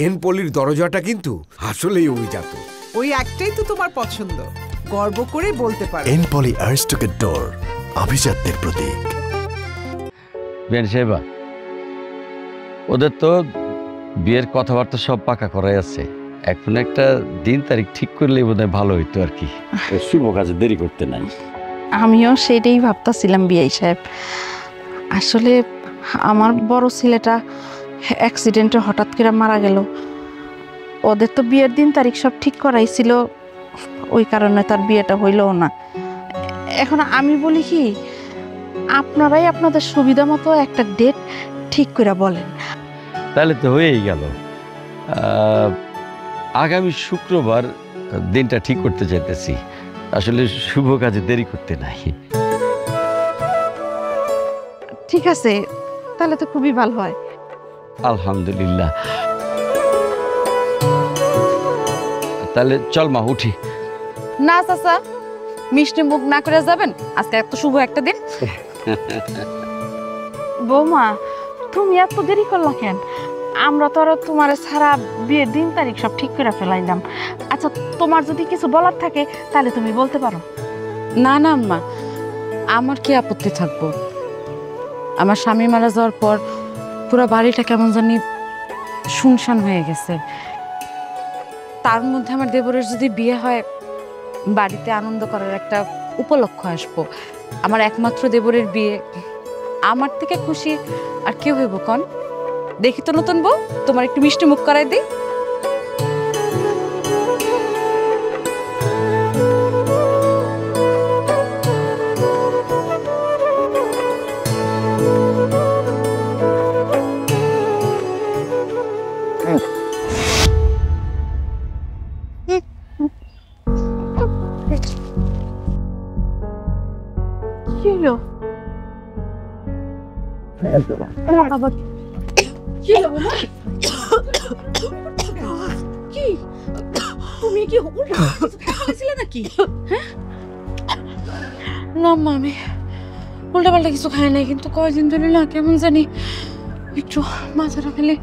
N পলির দরজাটা কিন্তু আসলেই অভিজাত। ওই একটাই তো তোমার পছন্দ, গর্ব করে বলতে পারো। এন পলি আরিস্টকের ডোর, আভিজাত্যের প্রতীক। বেন সাহেবা, ওদের তো বিয়ের কথাবার্তা সব পাকা করাই আছে, এখন একটা দিন তারিখ ঠিক করলে বোধহয় ভালো হইতো আর কি। শুভ কাজে দেরি করতে নাই। আমিও সেটাই ভাবতাছিলাম বিআই সাহেব। আসলে আমার বড় ছেলেটা অ্যাক্সিডেন্টে হঠাৎ করে মারা গেল। ওদের তো বিয়ের দিন তারিখ সব ঠিক করাই ছিল, ওই কারণে তার বিয়েটা হইলও না। এখন আমি বলি কি, আপনারাই আপনাদের সুবিধা মতো একটা ডেট ঠিক করে বলেন। তাহলে তো হয়েই গেল। আগামী শুক্রবার দিনটা ঠিক করতে চাইতেছি। আসলে শুভ কাজে দেরি করতে নাই। ঠিক আছে, তাহলে তো খুবই ভালো হয়। আলহামদুলিল্লাহ। তাহলে চল মা, উঠি। না চাচা, মিষ্টি মুখ না করে যাবেন, আজকে এত শুভ একটা দিন। বৌমা, তুমি এত দেরি করলা কেন? আমরা তো আর তোমার ছাড়া বিয়ের দিন তারিখ সব ঠিক করে ফেলাইলাম। আচ্ছা, তোমার যদি কিছু বলার থাকে তাহলে তুমি বলতে পারো। না না আম্মা, আমার কি আপত্তি থাকবো? আমার স্বামী মারা যাওয়ার পর পুরো বাড়িটা কেমন জানি শুনশান হয়ে গেছে। তার মধ্যে আমার দেবরের যদি বিয়ে হয়, বাড়িতে আনন্দ করার একটা উপলক্ষ আসবো। আমার একমাত্র দেবরের বিয়ে, আমার থেকে খুশি আর কেউ হইব কন? দেখি তো নতুন বউ, তোমার একটু মিষ্টি মুখ করাই দিই। তুমি কি নাকি? না মা, আমি উল্টা পাল্টা কিছু খাই নাই, কিন্তু কয়দিন ধরে না কেমন জানি একটু মাথাটা ফেলে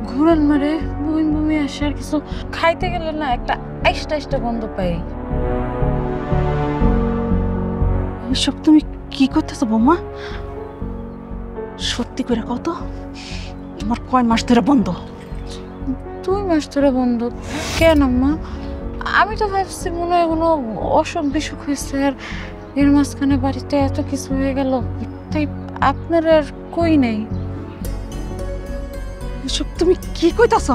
ঘুরান মারে, বমি বমি আসে, আর কিছু খাইতে গেলে না একটা আইসটা আইসটা গন্ধ পাই। এসব তুমি কি করতেছো বৌমা? সত্যি করে কত, তোমার কয় মাস ধরে বন্ধ? 2 মাস ধরে বন্ধ। কেন আম্মা? আমি তো ভাবছি মনে হয় কোনো অসুখ বিসুখ হয়েছে, আর এর মাঝখানে বাড়িতে এত কিছু হয়ে গেল, তাই আপনার আর কই নাই। এসব তুমি কি কইতাছ?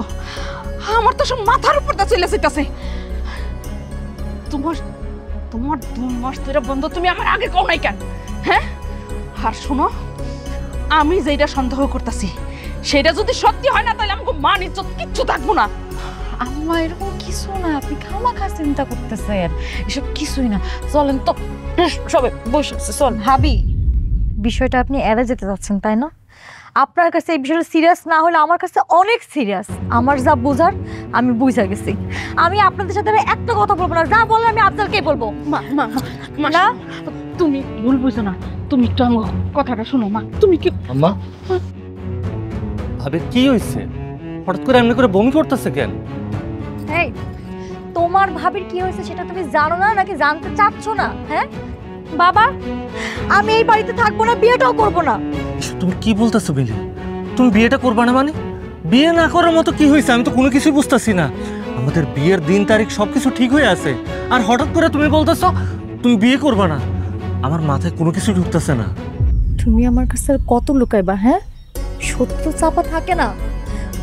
আমার তো সব মাথার উপর দিয়ে চলে যাইতাছে। তোমার 2 মাস ধরে বন্ধ, তুমি আমার আগে কও নাই কেন? হ্যাঁ, আর শোনো, আমি যেটা সন্দেহ করতেছি সেটা যদি সত্যি হয় না, তাহলে আমাকে মান ইজ্জত কিচ্ছু থাকবো না। আম্মা, এরকম কিছু না, আপনি খামাখা চিন্তা করতেছেন, এসব কিছুই না। চলেন তো সবে বসে, চল। ভাবি, বিষয়টা আপনি এড়ে যেতে যাচ্ছেন তাই না? আপনার কাছে এই বিষয়টা সিরিয়াস না হলে আমার কাছে অনেক সিরিয়াস। আমার যা বোঝার আমি বুঝা গেছি। আমি আপনাদের সাথে একটা কথা বলবো না, যা বলে আমি আফজালকে বলবো। না, তুমি ভুল বুঝো না, তুমি একটু আমার কথাটা শোনো মা। তুমি কি আম্মা, ভাবে কি হয়েছে? হঠাৎ করে এমনি করে বমি করতেছে কেন? এই, তোমার ভাবির কি হয়েছে সেটা তুমি জানো না, নাকি জানতে চাচ্ছ না? হ্যাঁ বাবা, আমি এই বাড়িতে থাকবো না, বিয়েটাও করবো না। তুমি কি বলতেছো মিলি? তুমি বিয়েটা করবা না মানে? বিয়ে না করার মতো কি হয়েছে? আমি তো কোনো কিছু বুঝতেছি না। আমাদের বিয়ের দিন তারিখ সবকিছু ঠিক হয়ে আছে, আর হঠাৎ করে তুমি বলতেছো তুমি বিয়ে করবা না। আমার মাথায় কোনো কিছু ঢুকতেছে না। তুমি আমার কাছে কত লুকাইবা? হ্যাঁ, সত্য চাপা থাকে না।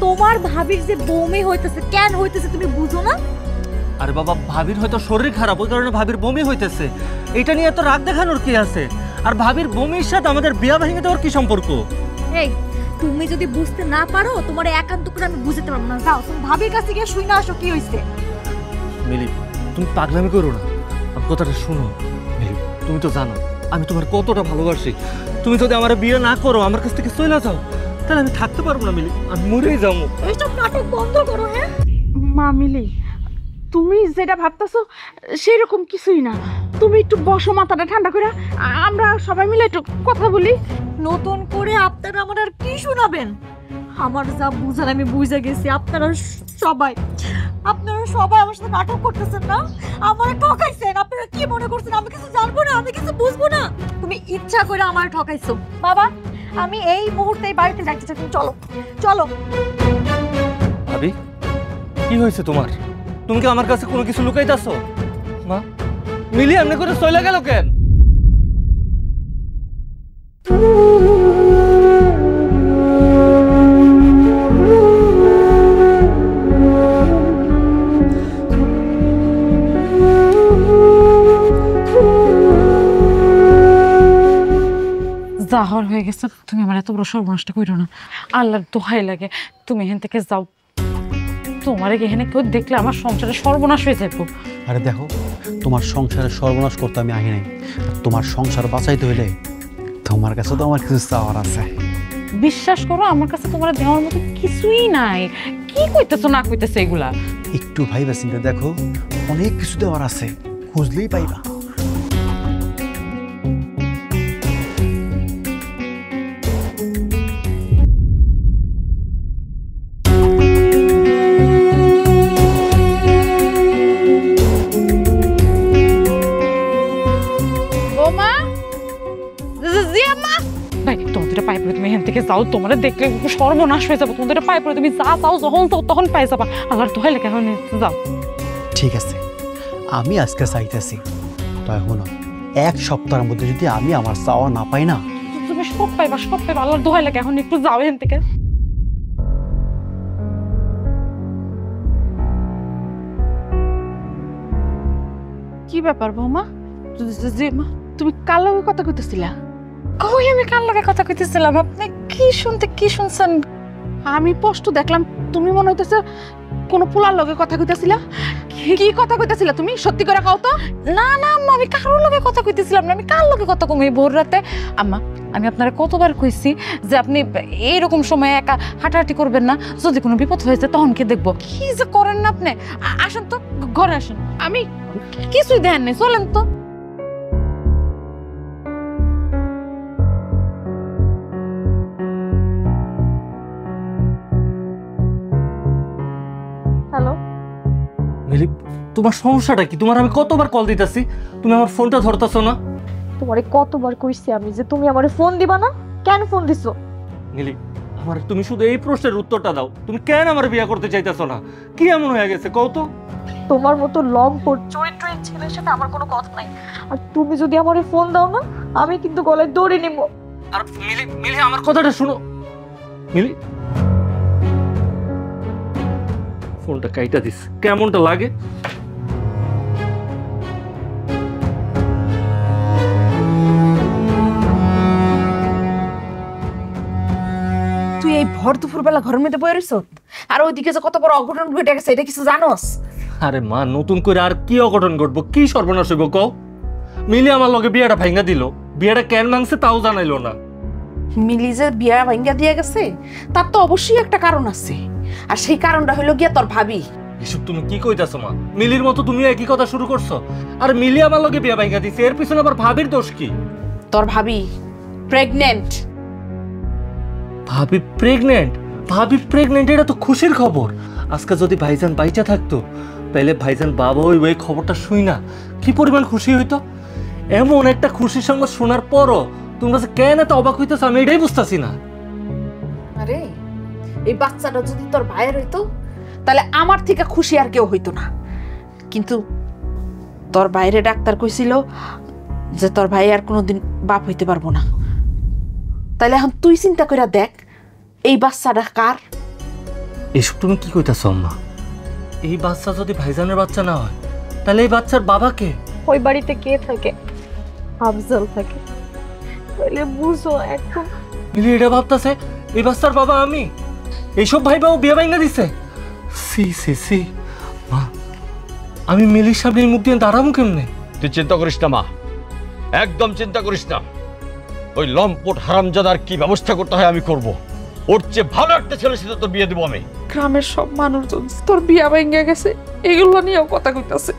তোমার ভাবির যে বমি হইতেছে, কেন হইতেছে তুমি বুঝো না? আরে বাবা, ভাবির হয়তো শরীর খারাপ, ওই কারণে ভাবির বমি হইতেছে। এটা নিয়ে এত রাগ দেখানোর কি আছে? আর ভাবির বমির সাথে আমাদের বিয়া ভেঙে দেওয়ার কি সম্পর্ক? এই, তুমি যদি বুঝতে না পারো, তোমার একান্ত করে আমি বুঝতে পারবো না। যাও, তুমি ভাবির কাছে গিয়ে শুই না আসো কি হইছে। মিলি, তুমি পাগলামি করো না, আমার কথাটা শোনো। মিলি, তুমি তো জানো আমি তোমার কতটা ভালোবাসি। তুমি যদি আমার বিয়ে না করো, আমার কাছ থেকে চলে যাও, তাহলে আমি থাকতে পারবো না মিলি, আমি মরেই যাবো। এইসব নাটক বন্ধ করো। হ্যাঁ মা, মিলি, তুমি যেটা ভাবতেছো সেরকম কিছুই না। তুমি একটু বসো, মাথাটা ঠান্ডা করে, আমরা সবাই মিলে একটু কথা বলি। নতুন করে আপনারা আমার আর কি শোনাবেন? আমার যা বুঝার আমি বুঝে গেছি। আপনারা সবাই আমার সাথে নাটক করতেছেন না, আমার ঠকাইছেন। আপনারা কি মনে করছেন আমি কিছু জানবো না, আমি কিছু বুঝবো না? তুমি ইচ্ছা করে আমার ঠকাইছো বাবা। আমি এই মুহূর্তে এই বাড়িতে যাইতে চাই, তুমি চলো চলো। ভাবি কি হয়েছে তোমার? তুমি কি আমার কাছে কোনো কিছু লুকাইতেছো? মা মিলি এমনি করে চলে গেল কেন? যা হওয়ার হয়ে গেছে, তুমি আমার এত বড় সর্বনাশটা করো না। আল্লাহর দোহাই লাগে তুমি এখান থেকে যাও। তোমার এখানে কেউ দেখলে আমার সংসারে সর্বনাশ হয়ে যাবো। আরে দেখো, তোমার সংসারের সর্বনাশ করতে আমি আহি নাই। তোমার সংসার বাঁচাইতে হইলে তোমার কাছে তো আমার কিছু চাওয়ার আছে। বিশ্বাস করো, আমার কাছে তোমার দেওয়ার মতো কিছুই নাই। কি কইতেছো না কইতেছো এগুলা? একটু ভাইবা চিন্তা দেখো, অনেক কিছু দেওয়ার আছে, খুঁজলেই পাইবা। তুমি এখান থেকে যাও, তোমার দেখলে সর্বনাশ হয়ে যাবো। তোমাদের পায়ে পড়ে তুমি যা চাও, যখন চাও তখন পাই যাবা। আল্লাহর দোহাই লাগে এখন যাও। ঠিক আছে, আমি আজকে চাইতেছি, তো এখন 1 সপ্তাহের মধ্যে যদি আমি আমার চাওয়া না পাই না, তুমি সব পাইবা, সব পাইবা। আল্লাহর দোহাই লাগে এখন একটু যাও এখান থেকে। কি ব্যাপার বৌমা? তুমি কার লগে কথা কইতেছিলা? কই আমি কার লগে কথা কইতেছিলাম? আপনি কি শুনছেন? আমি স্পষ্ট দেখলাম তুমি মনে হইতেছে কোন পোলার লগে কথা কইতেছিলা। কি কথা কইতেছিলা তুমি? সত্যি করে কও তো। না না আম্মা, আমি কারোর লগে কথা কইতেছিলাম না। আমি কার লগে কথা কম এই ভোর রাতে? আম্মা, আমি আপনারা কতবার কইছি যে আপনি এইরকম সময় একা হাঁটাহাঁটি করবেন না, যদি কোনো বিপদ হয়েছে তখন কে দেখবো? কি যে করেন না আপনি। আসেন তো, ঘরে আসেন। আমি কিছুই দেন নাই, চলেন তো। হ্যালো মিলি, তোমার সমস্যাটা কি? তোমার আমি কতবার কল দিতেছি, তুমি আমার ফোনটা ধরতেছো না। তোমারে কতবার কইছি আমি যে তুমি আমারে ফোন দিবা না? কেন ফোন দিছো? মিলি, আমার তুমি শুধু এই প্রশ্নের উত্তরটা দাও, তুমি কেন আমার বিয়ে করতে চাইতেছো না? কি এমন হয়ে গেছে কও তো? তোমার মতো লং কোট চরিত্রহীন ছেলের সাথে আমার কোনো কথা নাই। আর তুমি যদি আমারে ফোন দাও না, আমি কিন্তু গলায় দড়ি নিব। আর মিলি, মিলি আমার কথাটা শুনো। মিলি, ফোনটা কাইটা দিস, কেমনটা লাগে? তুই এই ভর দুপুর বেলা ঘরের মধ্যে বয়ে রইছ, আর ওইদিকে যে কত বড় অঘটন ঘটে গেছে এটা কিছু জানোস? আরে মা, নতুন করে আর কি অঘটন ঘটবো? কি সর্বনাশ হইব কও? মিলি আমার লগে বিয়েটা ভাঙা দিল, বিয়েটা কেন ভাঙছে তাও জানাইলো না। মিলি যে বিয়া ভাঙ্গা দিয়ে গেছে তার তো অবশ্যই একটা কারণ আছে, আর সেই কারণটা হলো গিয়া তোর ভাবি। এসব তুমি কি কইতাছো মা? মিলির মতো তুমি একই কথা শুরু করছো। আর মিলি আমার লগে বিয়ে ভাঙা দিছে, এর পিছনে আবার ভাবির দোষ কি? তোর ভাবি প্রেগনেন্ট। ভাবি প্রেগনেন্ট? ভাবি প্রেগনেন্ট, এটা তো খুশির খবর। আজকে যদি ভাইজান বাইচা থাকতো, তাহলে ভাইজান বাবা ওই খবরটা শুই না কি পরিমাণ খুশি হইতো। এমন একটা খুশির সঙ্গে শোনার পরও তোমরা যে কেন এত অবাক হইতেছো আমি এটাই বুঝতেছি না। আরে এই বাচ্চাটা যদি তোর ভাইয়ের হইতো তাহলে আমার থেকে খুশি আর কেউ হইতো না। কিন্তু তোর বাইরে ডাক্তার কইছিল যে তোর ভাই আর কোনোদিন বাপ হইতে পারবো না। তাহলে এখন তুই চিন্তা করে দেখ এই বাচ্চাটা কার? এসব তুমি কি কইতাছো আম্মা? এই বাচ্চা যদি ভাইজানের বাচ্চা না হয়, তাহলে এই বাচ্চার বাবা কে? ওই বাড়িতে কে থাকে? আফজল থাকে। তাহলে বুঝো এখন। মিলি এটা ভাবতাছে এই বাচ্চার বাবা আমি? এইসব ভাই বাবু বিয়ে ভাঙা দিছে? সি সি সি মা, আমি মিলির সামনে মুখ দিয়ে দাঁড়াবো কেমনে? তুই চিন্তা করিস না মা, একদম চিন্তা করিস না। ওই লম্পট হারামজাদার কি ব্যবস্থা করতে হয় আমি করব। ওর চেয়ে ভালো একটা ছেলের সাথে তোর বিয়ে দেবো আমি। গ্রামের সব মানুষজন তোর বিয়া ভেঙে গেছে এগুলো নিয়েও কথা কইতাছে।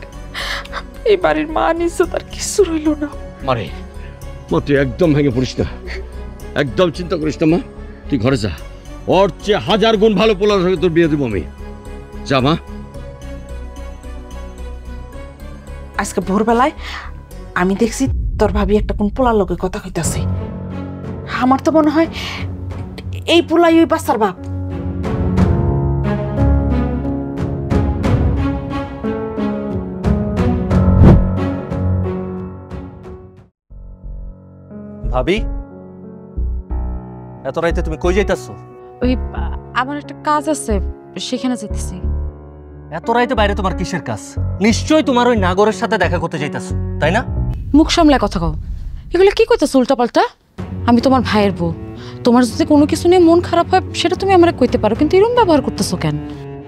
এই বাড়ির মা নিচে তার কিছু রইল না। মারে মা, তুই একদম ভেঙে পড়িস না, একদম চিন্তা করিস না মা। তুই ঘরে যা, ওর চেয়ে 1000 গুণ ভালো পোলার সঙ্গে তোর বিয়ে দেবো আমি। যা মা। আজকে ভোরবেলায় আমি দেখছি তোর ভাবি একটা কোন পোলার লোকে কথা কইতাছে। আমার তো মনে হয় এই পোলাই ওই বাচ্চার বাপ। ভাবি, এত রাইতে তুমি কই যাইতাছো? ওই আমার একটা কাজ আছে, সেখানে যেতেছি। এত রাইতে বাইরে তোমার কিসের কাজ? নিশ্চয়ই তোমার ওই নাগরের সাথে দেখা করতে যাইতাছো, তাই না? মুখ সামলায় কথা কও। এগুলো কি কইতাছো উল্টাপাল্টা? আমি তোমার ভাইয়ের বউ। তোমার যদি কোনো কিছু নিয়ে মন খারাপ হয় সেটা তুমি আমারে কইতে পারো, কিন্তু এরকম ব্যবহার করতেছো কেন?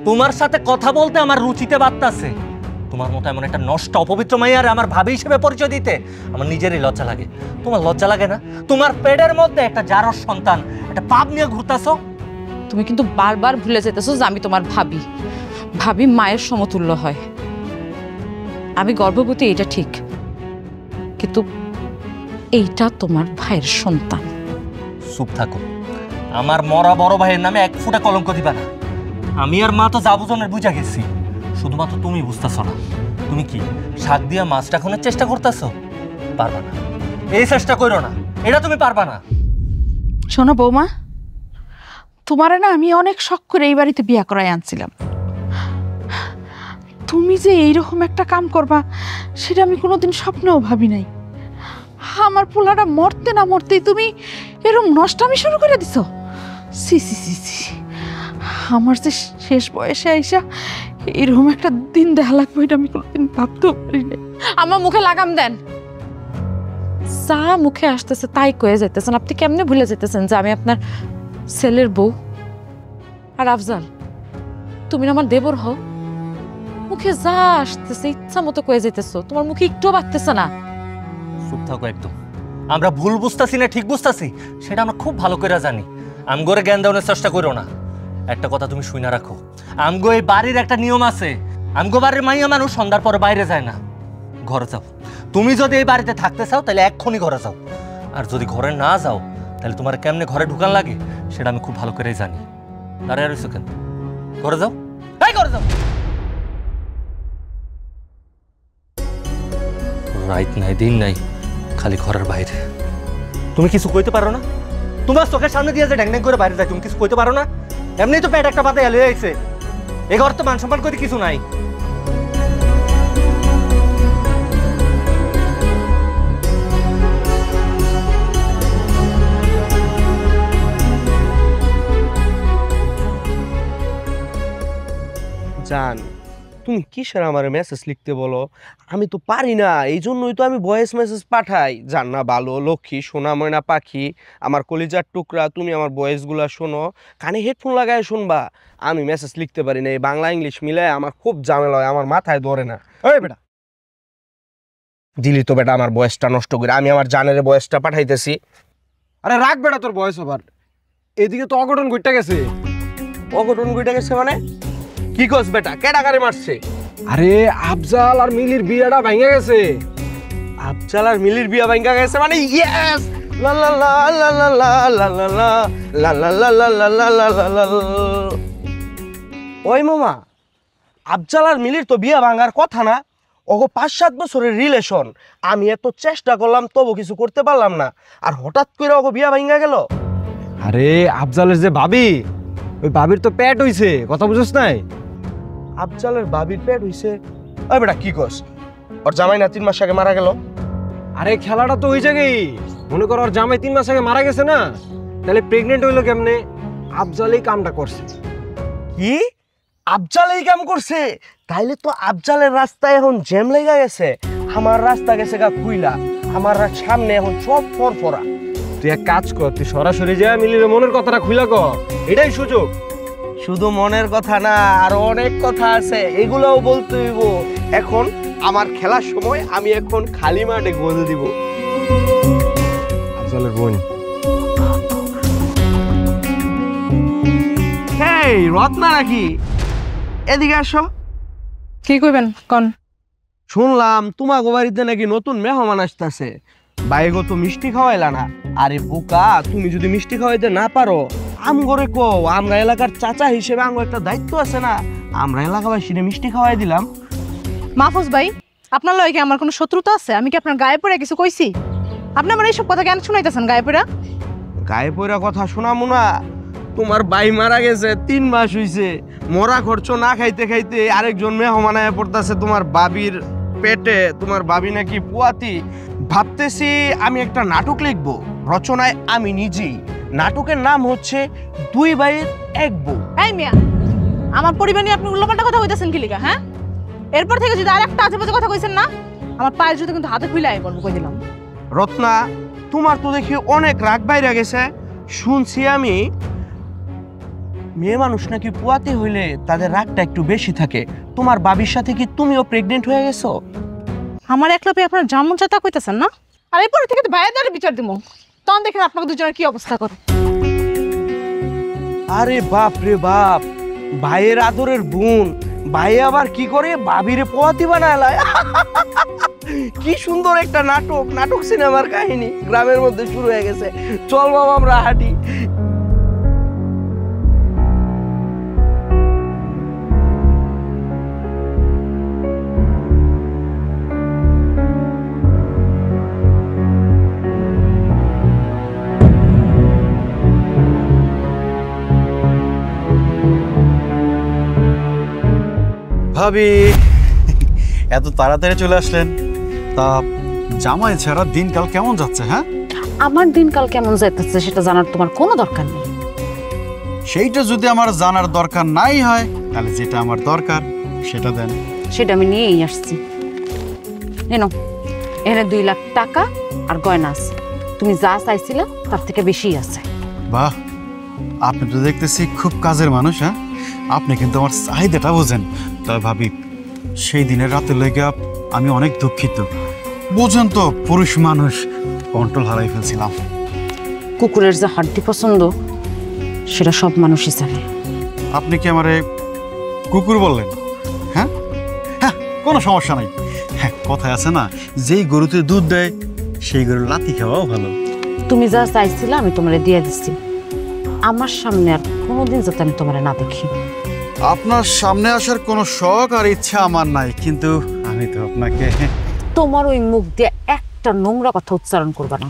তোমার সাথে কথা বলতে আমার রুচিতে বাড়তাছে। তোমার মতো এমন একটা নষ্ট অপবিত্র মাইয়ার আমার ভাবি হিসেবে পরিচয় দিতে আমার নিজেরই লজ্জা লাগে। তোমার লজ্জা লাগে না? তোমার পেটের মধ্যে একটা জারর সন্তান, একটা পাপ নিয়ে ঘুরতাছো। তুমি কিন্তু বারবার ভুলে যেতেছো যে আমি তোমার ভাবি। ভাবি মায়ের সমতুল্য হয়। আমি গর্ভবতী, এটা ঠিক, কিন্তু এইটা তোমার ভাইয়ের সন্তান। চুপ থাকো। আমার মরা বড় ভাইয়ের নামে এক ফুটা কলঙ্ক দিবা না। আমি আর মা তো যা বুঝনের বুঝা গেছি, শুধুমাত্র তুমি বুঝতেছ না। তুমি কি শাক দিয়া মাছটা খোনার চেষ্টা করতেছো? পারবা না, এই চেষ্টা করো না, এটা তুমি পারবা না। শোনো বৌমা, তোমারে না আমি অনেক শখ করে এই বাড়িতে বিয়া করাই আনছিলাম। তুমি যে এইরকম একটা কাম করবা সেটা আমি কোনোদিন স্বপ্নেও ভাবি নাই। আমার পোলাটা মরতে না মরতেই তুমি এরকম নষ্টামি শুরু করে দিছো। সি সি সি সি, আমার যে শেষ বয়সে আইসা এরকম একটা দিন দেখা লাগবে এটা আমি কোনোদিন ভাবতেও পারি নাই। আমার মুখে লাগাম দেন। যা মুখে আসতেছে তাই কয়ে যাইতেছেন। আপনি কেমনে ভুলে যেতেছেন যে আমি আপনার ছেলের বউ? আর আফজাল, তুমি না আমার দেবর হও। মুখে যা আসতেছে ইচ্ছা মতো কয়ে যাইতেছো, তোমার মুখে একটুও বাড়তেছে না। চুপ থাকো একদম। আমরা ভুল বুঝতাছি না ঠিক বুঝতাছি সেটা আমরা খুব ভালো করে জানি। আমগোরে জ্ঞান দেওয়ার চেষ্টা করো না। একটা কথা তুমি শুনে রাখো, আমগো এই বাড়ির একটা নিয়ম আছে। আমগো বাড়ির মাইয়া মানুষ সন্ধ্যার পর বাইরে যায় না। ঘরে যাও। তুমি যদি এই বাড়িতে থাকতে চাও তাহলে এক্ষুনি ঘরে যাও। আর যদি ঘরে না যাও তাহলে তোমার কেমনে ঘরে ঢুকান লাগে সেটা আমি খুব ভালো করেই জানি। দাঁড়িয়ে রইছো কেন? ঘরে যাও, এই ঘরে যাও। রাইত নাই দিন নাই, খালি ঘরের বাইরে। তুমি কিছু কইতে পারো না? তোমার চোখের সামনে দিয়ে যে ড্যাং ড্যাং করে বাইরে যায়, তুমি কিছু কইতে পারো না? এমনি তো পেট একটা পাতে এলে আইছে। এ ঘর তো মান সম্মান করে কিছু নাই। জান, তুমি কিসের আমার মেসেজ লিখতে বলো? আমি তো পারি না, এই জন্যই তো আমি ভয়েস মেসেজ পাঠাই। জান না ভালো লক্ষ্মী সোনা ময়না পাখি, আমার কলিজার টুকরা, তুমি আমার ভয়েসগুলো শোনো, কানে হেডফোন লাগায় শুনবা। আমি মেসেজ লিখতে পারি না, এই বাংলা ইংলিশ মিলে আমার খুব ঝামেলা হয়, আমার মাথায় ধরে না। ওই বেটা দিলি তো বেটা আমার বয়সটা নষ্ট করে। আমি আমার জানের বয়সটা পাঠাইতেছি। আরে রাখ বেটা তোর বয়স আবার। এদিকে তো অঘটন ঘটে গেছে। অঘটন ঘটে গেছে মানে? কি কস বেটা, কেডা কারে মারছে? আরে আফজাল আর মিলির বিয়েটা ভেঙে গেছে। আফজাল আর মিলির বিয়ে ভাঙা গেছে মানে? ইয়েস! লা লা লা লা লা লা লা লা লা লা লা লা লা লা লা লা লা লা। ওই মামা, আফজাল আর মিলির তো বিয়ে ভাঙার কথা না? ওগো 5-7 বছরের রিলেশন। আমি এত চেষ্টা করলাম তবু কিছু করতে পারলাম না, আর হঠাৎ করে ওগো বিয়ে ভাঙা গেল। আরে আফজালের যে ভাবি, ওই ভাবির তো পেট হইছে, কথা বুঝছ নাই? আফজালের ভাবির পেট হইছে? ওই বেটা কি কস? ওর জামাই না 3 মাস আগে মারা গেল? আরে খেলাটা তো ওই জায়গায়। মনে করো ওর জামাই 3 মাস আগে মারা গেছে না, তাহলে প্রেগনেন্ট হইলো কেমনে? আফজালই কামটা করছে। কি? আফজাল এই কাম করছে? তাইলে তো আফজালের রাস্তায় এখন জ্যাম লেগে গেছে। আমার রাস্তা গেছে গা খুইলা, আমার সামনে এখন সব ফরফরা। তুই এক কাজ কর, তুই সরাসরি যা মিলির মনের কথাটা খুইলা কর, এটাই সুযোগ। শুধু মনের কথা না, আরো অনেক কথা আছে, এগুলোও বলতে হইব। এখন আমার খেলার সময়, আমি এখন খালি মাঠে গোল দিব। আফজালের বোন। হেই রত্না নাকি? এদিকে আসো। কি কইবেন কোন? শুনলাম তোমাগো বাড়িতে নাকি নতুন মেহমান আসতেছে। বাইগো তো মিষ্টি খাওয়াইলা না। আরে বোকা, তুমি যদি মিষ্টি খাওয়াইতে না পারো, আম করে কো, আমরা এলাকার চাচা হিসেবে আমার একটা দায়িত্ব আছে না, আমরা এলাকাবাসীরে মিষ্টি খাওয়াই দিলাম। মাহফুজ ভাই, আপনার লগে আমার কোনো শত্রুতা আছে? আমি কি আপনার গায়ে পড়ে কিছু কইছি? আপনি আমার এইসব কথা কেন শুনাইতেছেন গায়ে পড়া? গায়ে পড়া কথা শোনামু না? তোমার ভাই মারা গেছে 3 মাস হইছে, মরা খরচ না খাইতে খাইতে আরেকজন মেহমান আয়া পড়তাছে তোমার বাবির পেটে। তোমার বাবি নাকি পুয়াতি। ভাবতেছি আমি একটা নাটক লিখবো, রচনায় আমি নিজেই। নাটকের নাম হচ্ছে 2 ভাইয়ের 1 বউ। এই মিয়া, আমার পরিবার নিয়ে আপনি উল্লাপাল্টা কথা কইতেছেন কি লিগা? হ্যাঁ, এরপর থেকে যদি আরেকটা আজেবাজে কথা কইছেন না, আমার পায়ের জুতো কিন্তু হাতে খুইলাই পড়বো, কই দিলাম। রত্না, তোমার তো দেখি অনেক রাগ বাইরে গেছে। শুনছি আমি মেয়ে মানুষ নাকি পুয়াতে হইলে তাদের রাগটা একটু বেশি থাকে। তোমার বাবির সাথে কি তুমিও প্রেগনেন্ট হয়ে গেছো? আমার একলা পেয়ে আপনার জামুন চাতা কইতেছেন না? আর এরপর থেকে তো ভাইয়ের দ্বারা বিচার দিব, তখন দেখেন আপনাকে দুজনের কি অবস্থা করে। আরে বাপ রে বাপ, ভাইয়ের আদরের বোন, ভাই আবার কি করে বাবিরে পোয়াতি বানায়। কি সুন্দর একটা নাটক, নাটক সিনেমার কাহিনী গ্রামের মধ্যে শুরু হয়ে গেছে। চল বাবা আমরা হাঁটি। ভাবি, এত তাড়াতাড়ি চলে আসলেন? তা জামাই ছাড়া দিনকাল কেমন যাচ্ছে? হ্যাঁ, আমার দিনকাল কেমন যাইতেছে সেটা জানার তোমার কোনো দরকার নেই। সেইটা যদি আমার জানার দরকার নাই হয়, তাহলে যেটা আমার দরকার সেটা দেন। সেটা আমি নিয়েই আসছি। এনো, এখানে 2 লাখ টাকা আর গয়না আছে। তুমি যা চাইছিলে তার থেকে বেশি আছে। বাহ, আপনি তো দেখতেছি খুব কাজের মানুষ। হ্যাঁ, আপনি কিন্তু আমার চাহিদাটা বোঝেন। তবে ভাবি, সেই দিনের রাতে লেগে আমি অনেক দুঃখিত। বোঝেন তো, পুরুষ মানুষ, কন্ট্রোল হারাই ফেলছিলাম। কুকুরের যে হাড্ডি পছন্দ সেটা সব মানুষই জানে। আপনি কি আমারে কুকুর বললেন? হ্যাঁ হ্যাঁ, কোনো সমস্যা নাই। হ্যাঁ, কথায় আছে না, যেই গরুতে দুধ দেয় সেই গরুর লাথি খাওয়াও ভালো। তুমি যা চাইছিলে আমি তোমারে দিয়ে দিচ্ছি। আমার সামনে আর কোনোদিন যাতে আমি তোমারে না দেখি। আপনার সামনে আসার কোনো শখ আর ইচ্ছা আমার নাই, কিন্তু আমি তো আপনাকে... তোমার ওই মুখ দিয়ে একটা নোংরা কথা উচ্চারণ করবা না।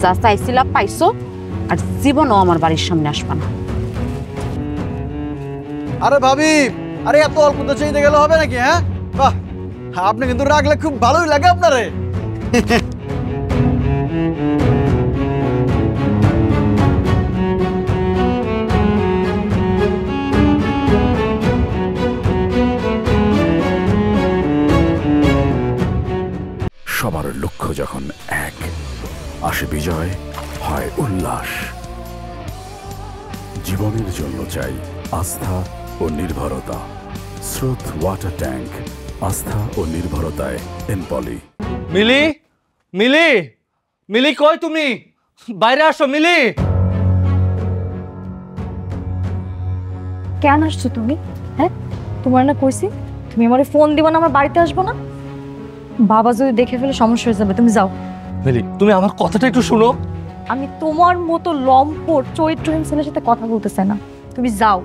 যা চাইছিলা পাইছো, আর জীবনও আমার বাড়ির সামনে আসবা না। আরে ভাবি, আরে এত অল্পতে চাইতে গেলে হবে নাকি? হ্যাঁ, বাহ, আপনি কিন্তু রাখলে খুব ভালোই লাগে আপনারে। সবার লক্ষ্য যখন এক, আসে বিজয়, হয় উল্লাস। জীবনের জন্য চাই আস্থা ও নির্ভরতা। স্রোত ওয়াটার ট্যাঙ্ক, আস্থা ও নির্ভরতায় এনপলি। মিলি, মিলি, মিলি কই তুমি? বাইরে আসো মিলি। কেন আসছো তুমি? হ্যাঁ, তোমার না কইছি তুমি আমারে ফোন দিবা না, আমার বাড়িতে আসবো না। বাবা যদি দেখে ফেলে সমস্যা হয়ে যাবে, তুমি যাও। মিলি, তুমি আমার কথাটা একটু শুনো। আমি তোমার মতো লম্পট চরিত্রহীন ছেলের সাথে কথা বলতে চাই না, তুমি যাও।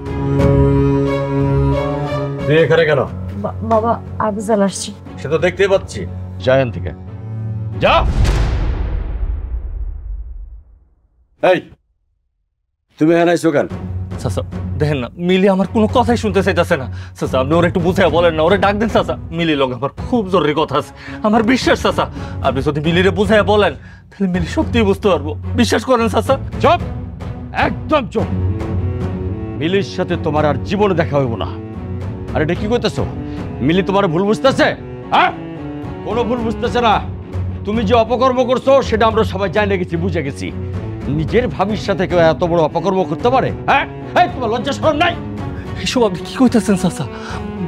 তুই এখানে কেন? বাবা, আবুজাল আসছি। সে তো দেখতেই পাচ্ছি। যায়েন থেকে যা। এই, তুমি এখানে আইছো কেন? চাচা দেখেন না, মিলি আমার কোনো কথাই শুনতে চাইতেছে না। চাচা আপনি ওরা একটু বুঝাই বলেন না, ওরে ডাক দেন। চাচা, মিলি লগে আমার খুব জরুরি কথা আছে, আমার বিশ্বাস। চাচা আপনি যদি মিলিরে বুঝাই বলেন তাহলে মিলি সত্যিই বুঝতে পারবো। বিশ্বাস করেন চাচা। চুপ, একদম চুপ। মিলির সাথে তোমার আর জীবনে দেখা হইব না। আর এটা কি করতেছো? মিলি তোমার ভুল বুঝতেছে? হ্যাঁ, কোনো ভুল বুঝতেছে না। তুমি যে অপকর্ম করছো সেটা আমরা সবাই জানে গেছি, বুঝে গেছি। নিজের ভাবির সাথে কেউ এত বড় অপকর্ম করতে পারে? হ্যাঁ, তোমার লজ্জা শরম নাই? এসব আপনি কি কইতেছেন চাচা?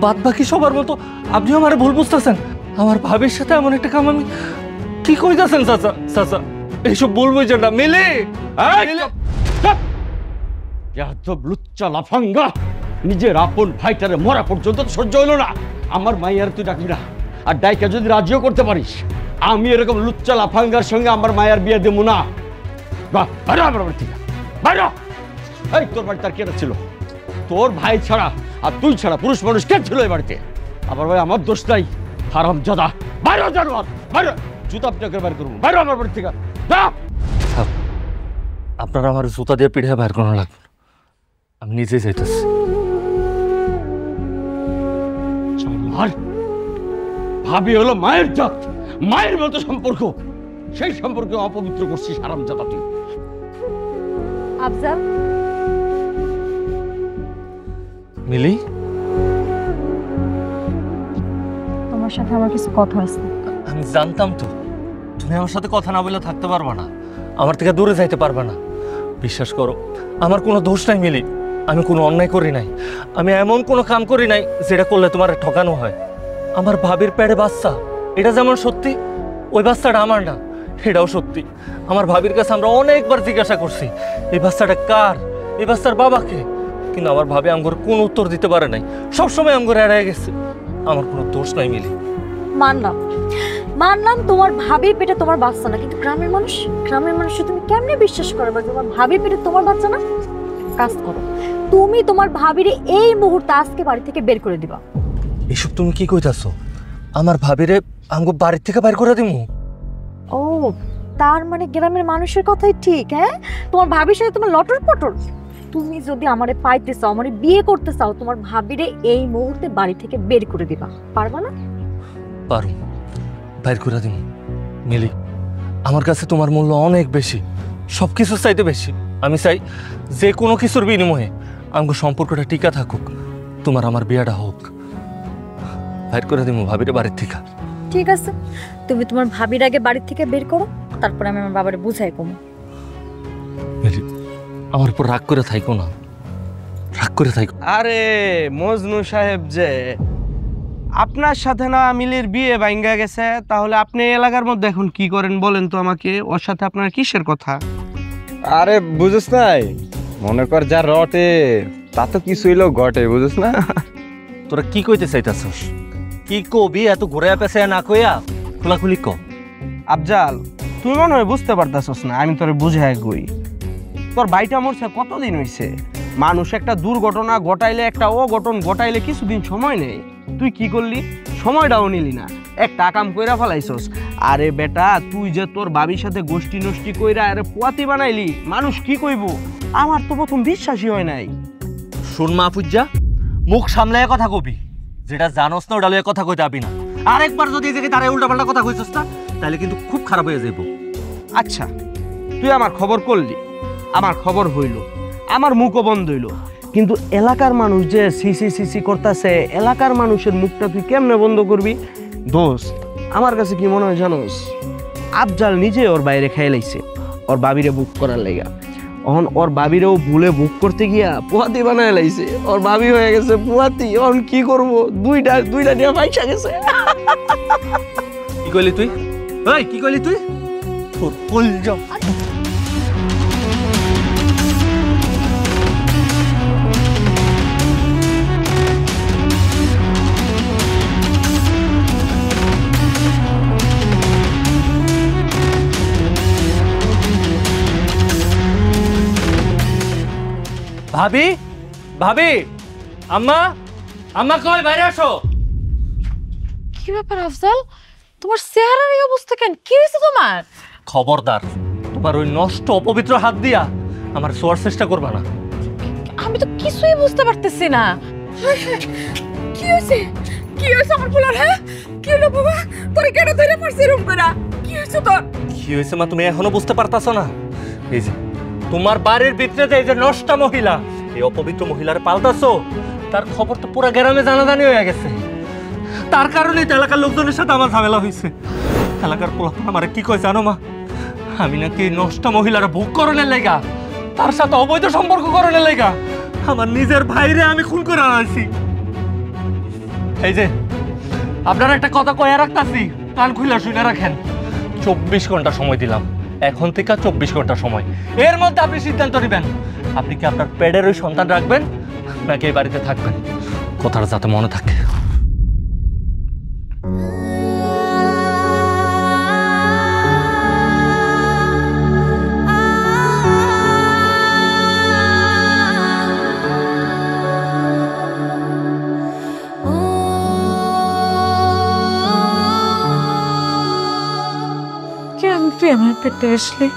বাদ বাকি সবার মতো আপনি আমার ভুল বুঝতেছেন। আমার ভাবির সাথে এমন একটা কাম আমি কি কইতেছেন চাচা? চাচা এইসব ভুল বুঝেন না। মিলি, লুচ্চা লাফাঙ্গা, নিজের আপন ভাইটারে মরা পর্যন্ত সহ্য হইল না। আমার মাইয়ার তুই ডাকবি না, আর ডাইকা যদি রাজিও করতে পারিস, আমি এরকম লুচ্চা লাফাঙ্গার সঙ্গে আমার মায়ের বিয়ে দেবো না। এই তোর বাড়িতে আর কেটা ছিল? তোর ভাই ছাড়া আর তুই ছাড়া পুরুষ মানুষ কে ছিল এই বাড়িতে? আবার ভাই আমার দোষ নাই। হারামজাদা, বাইরে জানোয়ার, বাইরে! জুতা আপনাকে বাইর করবো, বাইরে আমার বাড়ি থেকে। আপনারা আমার জুতা দিয়ে পিঠে বাইর করানো লাগবে না। আমি নিজেই যাইতেছি। ভাবি হলো মায়ের জাত, মায়ের মতো সম্পর্ক, সেই সম্পর্কে অপবিত্র করছিস হারামজাদা তুই। আফজাল, মিলি, তোমার সাথে আমার কিছু কথা আছে। আমি জানতাম তো তুমি আমার সাথে কথা না বলে থাকতে পারবা না, আমার থেকে দূরে যাইতে পারবা না। বিশ্বাস করো, আমার কোনো দোষ নাই মিলি, আমি কোনো অন্যায় করি নাই, আমি এমন কোনো কাম করি নাই যেটা করলে তোমার ঠকানো হয়। আমার ভাবির পেটে বাচ্চা, এটা যেমন সত্যি, ওই বাচ্চাটা আমার না এটাও সত্যি। আমার ভাবির কাছে আমরা অনেকবার জিজ্ঞাসা করছি এই বাচ্চাটা কার, এই বাচ্চার বাবাকে, কিন্তু আমার ভাবি আমগর কোনো উত্তর দিতে পারে নাই, সবসময় আমগর এড়াই গেছে। আমার কোনো দোষ নাই মিলি। মানলাম মানলাম তোমার ভাবির পেটে তোমার বাচ্চা না, কিন্তু গ্রামের মানুষ তুমি কেমনে বিশ্বাস করবে তোমার ভাবির পেটে তোমার বাচ্চা না? কাজ করো, তুমি তোমার ভাবিরে এই মুহূর্তে আজকে বাড়ি থেকে বের করে দিবা। এসব তুমি কি কইতাছো? আমার ভাবিরে আমগো বাড়ি থেকে বাইর করে দিমু? ও, তার মানে গ্রামের মানুষের কথাই ঠিক। হ্যাঁ, তোমার ভাবির সাথে তোমার লটর পটর। তুমি যদি আমারে পাইতে চাও, আমারে বিয়ে করতে চাও, তোমার ভাবিরে এই মুহূর্তে বাড়ি থেকে বের করে দিবা। পারবা না? পারুম, বাইর করে দিমু। মিলি, আমার কাছে তোমার মূল্য অনেক বেশি, সব কিছু চাইতে বেশি। আমি চাই যে কোনো কিছুর বিনিময়ে আমগো সম্পর্কটা টিকা থাকুক, তোমার আমার বিয়েটা হোক। বাইর করে দিমু ভাবিরে বাড়ির থেকে। ঠিক আছে, তুমি তোমার ভাবির আগে বাড়ি থেকে বের করো, তারপরে আমি আমার বাবারে বুঝাই কমু। মিলি, আমার উপর রাগ করে থাইকো না, রাগ করে থাইকো। আরে মজনু সাহেব, যে আপনার সাথে না মিলির বিয়ে ভাঙ্গা গেছে, তাহলে আপনি এলাকার মধ্যে এখন কি করেন বলেন তো আমাকে? ওর সাথে আপনার কিসের কথা? আরে বুঝছ নাই, মনে কর যা রটে তা তো কিছু হইলো ঘটে, বুঝছ না? তোরা কি কইতে চাইতাছস? কি কবি এত ঘুরে পেছে না কইয়া খোলাখুলি ক। আফজাল, তুই মনে হয় বুঝতে পারতাছস না, আমি তোরে বুঝাই কই। তোর ভাইটা মরছে কতদিন হইছে? মানুষ একটা দুর্ঘটনা ঘটাইলে, একটা অঘটন ঘটাইলে কিছুদিন সময় নেই। তুই কি করলি? সময়টাও নিলি না, একটা কাম কইরা ফেলাইছস। আরে বেটা, তুই যে তোর বাবির সাথে গোষ্ঠী নষ্টি কইরা আরে পোয়াতি বানাইলি, মানুষ কি কইব? আমার তো প্রথম বিশ্বাসই হয় নাই। শুন মাহফুজ্জা, মুখ সামলায় কথা কবি, যেটা জানোস না ওটা লইয়া কথা কইতে আবি না। আরেকবার যদি এই জায়গায় দাঁড়ায় উল্টাপাল্টা কথা কইছস না, তাহলে কিন্তু খুব খারাপ হয়ে যাইব। আচ্ছা, তুই আমার খবর করলি, আমার খবর হইল, আমার মুখও বন্ধ হইল, কিন্তু এলাকার মানুষ যে সিসি সিসি করতেছে, এলাকার মানুষের মুখটা তুই কেমনে বন্ধ করবি? দোস্ত, আমার কাছে কি মনে হয় জানোস? আফজাল নিজে ওর বাইরে খেয়ে লাইছে ওর বাবিরে বুক করার লেগা। এখন ওর বাবিরেও ভুলে বুক করতে গিয়া পোয়াতি বানায় লাইছে, ওর বাবি হয়ে গেছে পোয়াতি। এখন কি করবো? দুইটা নিয়ে পয়সা গেছে। কি কইলি তুই? এই কি কইলি তুই? তোর কলজা। ভাবি, ভাবি, আম্মা, আম্মা কই বাইরে আসো। কি ব্যাপার আফজাল, তোমার চেহারার এই অবস্থা কেন? কি হয়েছে তোমার? খবরদার, তোমার ওই নষ্ট অপবিত্র হাত দিয়া আমার শোয়ার চেষ্টা করবা না। আমি তো কিছুই বুঝতে পারতেছি না। কি হয়েছে? কি হয়েছে আমার পোলার? হ্যাঁ, কি হলো বাবা? তোর কেন ধরে পড়ছে রুম করা? কি হয়েছে তোর? কি হয়েছে মা, তুমি এখনো বুঝতে পারতাছো না? এই যে তোমার বাড়ির ভিতরে এই যে নষ্ট মহিলা, এই অপবিত্র মহিলার পাল্টাছো, তার খবর তো পুরো গ্রামে জানাজানি হয়ে গেছে। তার কারণেই তো এলাকার লোকজনের সাথে আমার ঝামেলা হয়েছে। এলাকার পোলা আমার কি কয় জানো মা? আমি নাকি নষ্ট মহিলার ভোগ করণের লেগা, তার সাথে অবৈধ সম্পর্ক করণের লেগা আমার নিজের ভাইরে আমি খুন করে আনাইছি। এই যে আপনারা একটা কথা কয়ে রাখতাছি, কান খুলে শুনে রাখেন। 24 ঘন্টা সময় দিলাম, এখন থেকে 24 ঘন্টা সময়। এর মধ্যে আপনি সিদ্ধান্ত নেবেন, আপনি কি আপনার পেটের ওই সন্তান রাখবেন নাকি এই বাড়িতে থাকবেন। কথাটা যাতে মনে থাকে। তুই আমার পেটে আসলি?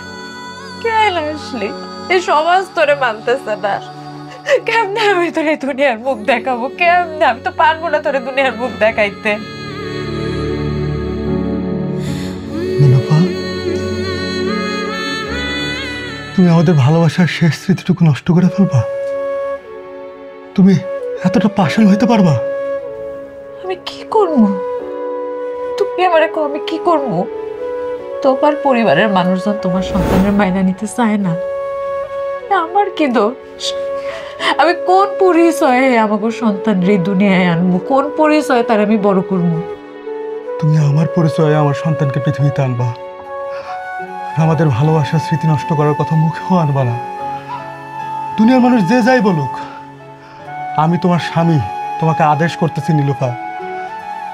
কেন আসলি? এই সমাজ তোরে মানতেছে না। কেমনে আমি তোরে দুনিয়ার মুখ দেখাবো? কেমনে? আমি তো পারবো না তোরে দুনিয়ার মুখ দেখাইতে। নীলুফা, তুমি আমাদের ভালোবাসার শেষ স্মৃতিটুকু নষ্ট করে ফেলবা? তুমি এতটা পাষাণ হইতে পারবা? আমি কি করবো? তুমি আমারে কও আমি কি করবো? তোমার পরিবারের মানুষজন তোমার সন্তানের মাইনা নিতে চায় না, আমার কি দোষ? আমি কোন পরিচয়ে আমাকে সন্তান রে দুনিয়ায় আনবো? কোন পরিচয়ে তার আমি বড় করবো? তুমি আমার পরিচয়ে আমার সন্তানকে পৃথিবীতে আনবা, আমাদের ভালোবাসার স্মৃতি নষ্ট করার কথা মুখেও আনবা না। দুনিয়ার মানুষ যে যাই বলুক, আমি তোমার স্বামী, তোমাকে আদেশ করতেছি নীলুফা,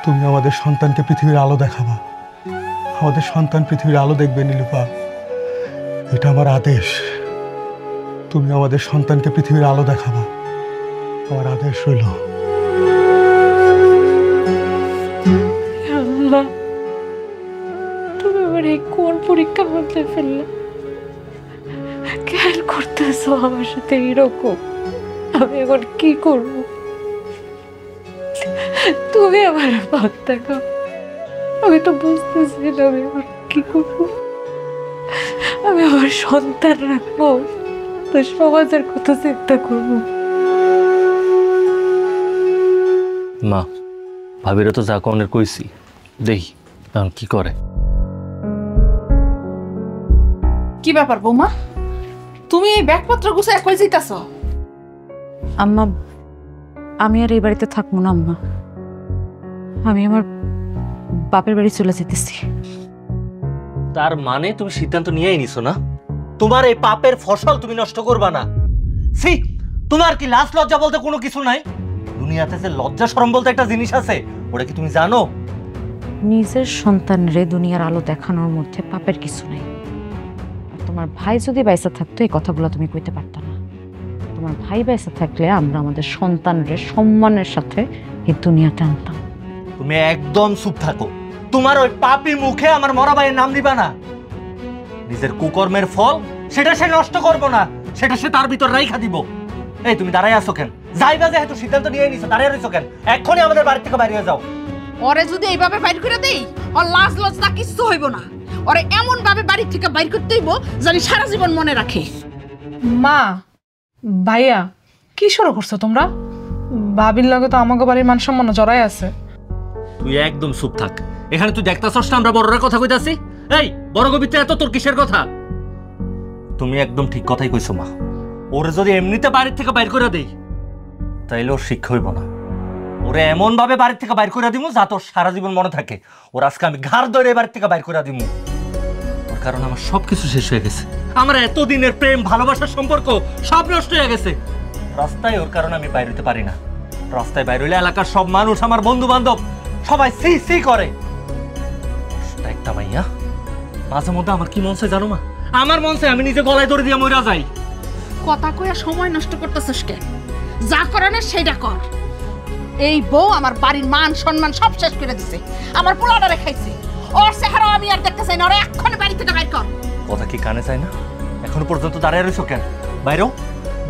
তুমি আমাদের সন্তানকে পৃথিবীর আলো দেখাবা। আমাদের সন্তান পৃথিবীর আলো দেখবে নীলুফা, এটা আমার আদেশ। তুমি আমাদের সন্তানকে পৃথিবীর আলো দেখাবা, আমার আদেশ রইল। আল্লাহ, তুমি আমার এই কোন পরীক্ষা মধ্যে ফেললে? কেন করতেছো আমার সাথে এইরকম? আমি এখন কি করব? তুমি আমার পথ দেখাও। আমি তো বুঝতেছি না আমি এখন কি করবো। আমি আমার সন্তান রাখবো, তো সমাজের কথা চিন্তা করবো। মা, ভাবিরা তো যা কনের কইছি, দেখি এখন কি করে। কি ব্যাপার বৌমা, তুমি এই ব্যাগপত্র গুছায় কই যাইতাছো? আম্মা, আমি আর এই বাড়িতে থাকবো না আম্মা। আমি আমার বাপের বাড়ি চলে যেতেছি। তার মানে তুমি সিদ্ধান্ত নিয়েই নিছো না? তোমার এই পাপের ফসল তুমি নষ্ট করবা না। সি, তোমার কি লাজ লজ্জা বলতে কোনো কিছু নাই? দুনিয়াতে যে লজ্জা শরম বলতে একটা জিনিস আছে, ওটা কি তুমি জানো? নিজের সন্তানরে দুনিয়ার আলো দেখানোর মধ্যে পাপের কিছু নাই। তোমার ভাই যদি বাইসা থাকতো এই কথাগুলো তুমি কইতে পারতা না। তোমার ভাই বাইসা থাকলে আমরা আমাদের সন্তানরে সম্মানের সাথে এই দুনিয়াতে আনতাম। তুমি একদম চুপ থাকো। তোমার ওই পাপী মুখে আমার মরা ভাইয়ের নাম দিবা না। নিজের কুকর্মের ফল সেটা সে নষ্ট করবো না, সেটা সে তার ভিতর রাইখা দিব। এই তুমি দাঁড়াই আছো কেন? যাইবা যেহেতু সিদ্ধান্ত নিয়ে নিছো, দাঁড়িয়ে রইছো কেন? এক্ষুনি আমাদের বাড়ি থেকে বাইরে যাও। ওরে যদি এইভাবে বাইর করে দেই, ওর লাজ লজ্জা কিচ্ছু হইব না। ওরে এমন ভাবে বাড়ি থেকে বাইর করতে হইব জানি সারা জীবন মনে রাখে। মা, ভাইয়া, কি শুরু করছো তোমরা? ভাবির লগে তো আমাকে বাড়ির মান সম্মান জড়াই আছে। তুই একদম চুপ থাক। এখানে তুই দেখতাছস না আমরা বড়রা কথা কইতাছি? এই বড় গবিতে এত তোর কিসের কথা? তুমি একদম ঠিক কথাই কইছো মা। ওরে যদি এমনিতে বাড়ি থেকে বাইর করে দেই, তাইলে ওর শিক্ষা হইব না। ওরে এমন ভাবে বাড়ি থেকে বাইর করে দিমু যা তোর সারা জীবন মনে থাকে। ওর আজকে আমি ঘাড় ধরে বাড়ি থেকে বাইর করে দিমু। ওর কারণ আমার সবকিছু শেষ হয়ে গেছে। আমার এতদিনের প্রেম ভালোবাসার সম্পর্ক সব নষ্ট হয়ে গেছে। রাস্তায় ওর কারণে আমি বাইর হইতে পারি না। রাস্তায় বাইর হইলে এলাকার সব মানুষ, আমার বন্ধু বান্ধব সবাই সি সি করে। একটা মাইয়া, মাঝে মধ্যে আমার কি মন চায় জানো মা? আমার মন চায় আমি নিজে গলায় ধরে দিয়ে মইরা যাই। কথা কইয়া সময় নষ্ট করতেছিস কেন? যা করানোর সেইটা কর। এই বউ আমার বাড়ির মান সম্মান সব শেষ করে দিছে, আমার পোলাটা রেখাইছে। ওর চেহারা আমি আর দেখতে চাই না। ওরা এক্ষুনি বাড়ি থেকে বাইর কর। কথা কি কানে চাই না? এখনো পর্যন্ত দাঁড়িয়ে রইছো কেন? বাইরো,